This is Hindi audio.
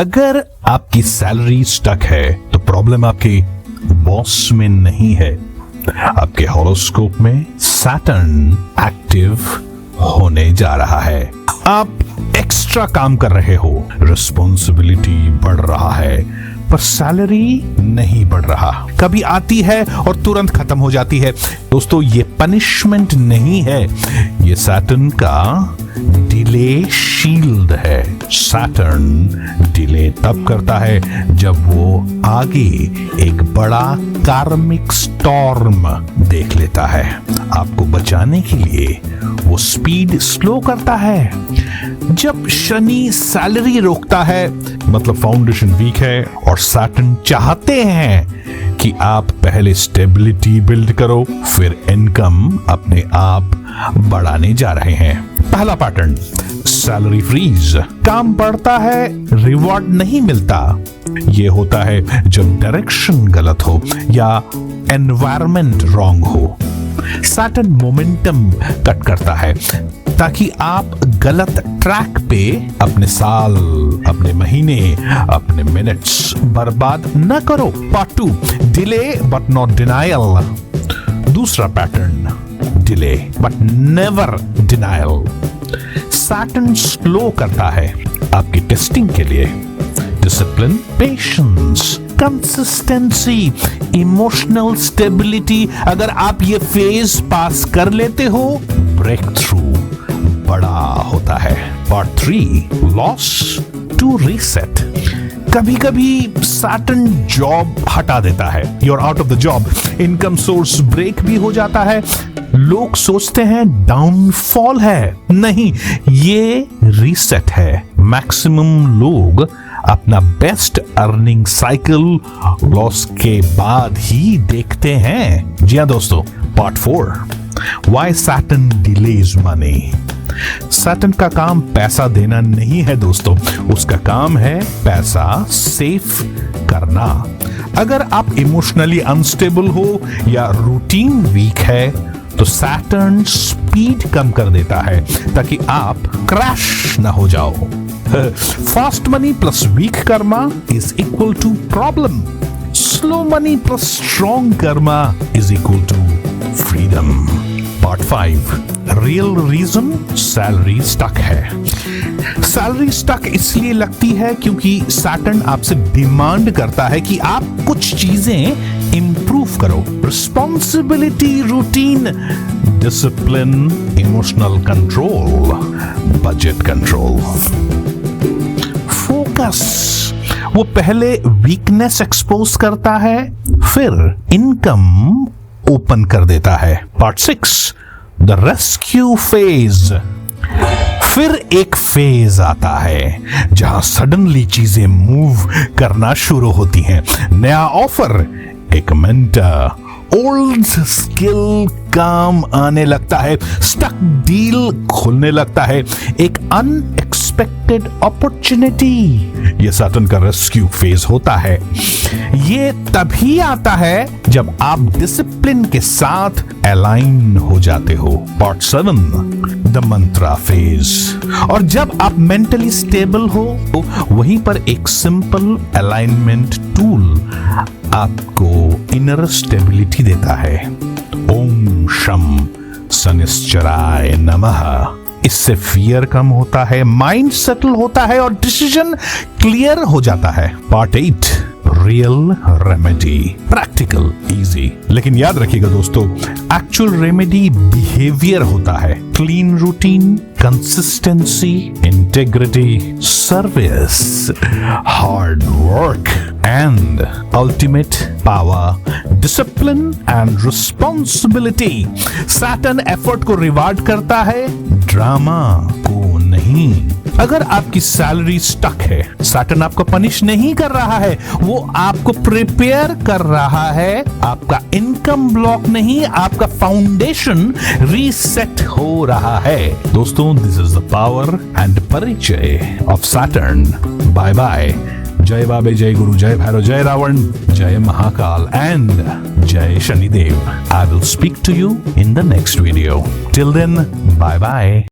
अगर आपकी सैलरी स्टक है तो प्रॉब्लम आपके बॉस में नहीं है, आपके हॉरोस्कोप में सैटर्न एक्टिव होने जा रहा है। आप एक्स्ट्रा काम कर रहे हो, रिस्पॉन्सिबिलिटी बढ़ रहा है, पर सैलरी नहीं बढ़ रहा। कभी आती है और तुरंत खत्म हो जाती है। दोस्तों, ये पनिशमेंट नहीं है, ये सैटर्न का डिले शील्ड है। सैटर्न डिले तब करता है जब वो आगे एक बड़ा कार्मिक स्टॉर्म देख लेता है। आपको बचाने के लिए वो स्पीड स्लो करता है। जब शनि सैलरी रोकता है मतलब फाउंडेशन वीक है, और सैटर्न चाहते हैं कि आप पहले स्टेबिलिटी बिल्ड करो, फिर इनकम अपने आप बढ़ाने जा रहे हैं। पहला पैटर्न, सैलरी फ्रीज। काम बढ़ता है, रिवॉर्ड नहीं मिलता। ये होता है जब डायरेक्शन गलत हो या एनवायरनमेंट रॉन्ग हो। सैटर्न मोमेंटम कट करता है ताकि आप गलत ट्रैक पे अपने साल, अपने महीने, अपने मिनट्स बर्बाद न करो। Part 2, delay but not denial. दूसरा pattern, delay but never denial. Saturn slow करता है आपकी टेस्टिंग के लिए। Discipline, patience, consistency, emotional stability. अगर आप ये फेज पास कर लेते हो, ब्रेक थ्रू बड़ा होता है। Part 3, loss to reset. कभी कभी सैटर्न जॉब हटा देता है, you are out of the job, income source break भी हो जाता है। लोग सोचते हैं डाउनफॉल है, नहीं, ये रीसेट है। मैक्सिमम लोग अपना बेस्ट अर्निंग साइकिल लॉस के बाद ही देखते हैं। जी हाँ दोस्तों, part 4, why Saturn delays money. Saturn का काम पैसा देना नहीं है दोस्तों, उसका काम है पैसा सेफ करना। अगर आप इमोशनली अनस्टेबल हो या रूटीन वीक है तो सैटर्न स्पीड कम कर देता है ताकि आप क्रैश ना हो जाओ। Fast money plus weak karma is equal to problem. Slow money plus strong karma is equal to freedom. Part 5, real reason salary stuck है। सैलरी स्टक इसलिए लगती है क्योंकि सैटर्न आपसे डिमांड करता है कि आप कुछ चीजें इंप्रूव करो। Responsibility, routine, discipline, emotional control, budget control, focus. वो पहले वीकनेस एक्सपोज करता है, फिर इनकम ओपन कर देता है। Part 6, the rescue phase. फिर एक फेज आता है जहां सडनली चीजें मूव करना शुरू होती हैं। नया ऑफर, एक मेंटर, ओल्ड स्किल काम आने लगता है, स्टक डील खुलने लगता है, एक अनएक्सपेक्टेड अपॉर्चुनिटी। ये सैटर्न का रेस्क्यू फेज होता है। ये तभी आता है जब आप डिसिप्लिन के साथ अलाइन हो जाते हो। Part 7, the Mantra phase. और जब आप मेंटली स्टेबल हो तो वहीं पर एक सिंपल अलाइनमेंट टूल आपको इनर स्टेबिलिटी देता है। ओम शम शनिश्चराय नमः। इससे फियर कम होता है, माइंड सेटल होता है और डिसीजन क्लियर हो जाता है। Part 8, real remedy, practical, easy. लेकिन याद रखिएगा दोस्तों, एक्चुअल रेमेडी बिहेवियर होता है। Clean routine, consistency, integrity, service, hard work and ultimate power, discipline and responsibility. Saturn effort को रिवार्ड करता है, ड्रामा को नहीं। अगर आपकी सैलरी स्टक है, सैटर्न आपको पनिश नहीं कर रहा है, वो आपको प्रिपेयर कर रहा है। आपका इनकम ब्लॉक नहीं, आपका फाउंडेशन रीसेट हो रहा है। दोस्तों, this is the power and parichay of Saturn. Bye bye. जय बाबे, जय गुरु, जय भैरव, जय रावण, जय महाकाल एंड जय Shanidev. I will speak to you in the next video. Till then, bye bye.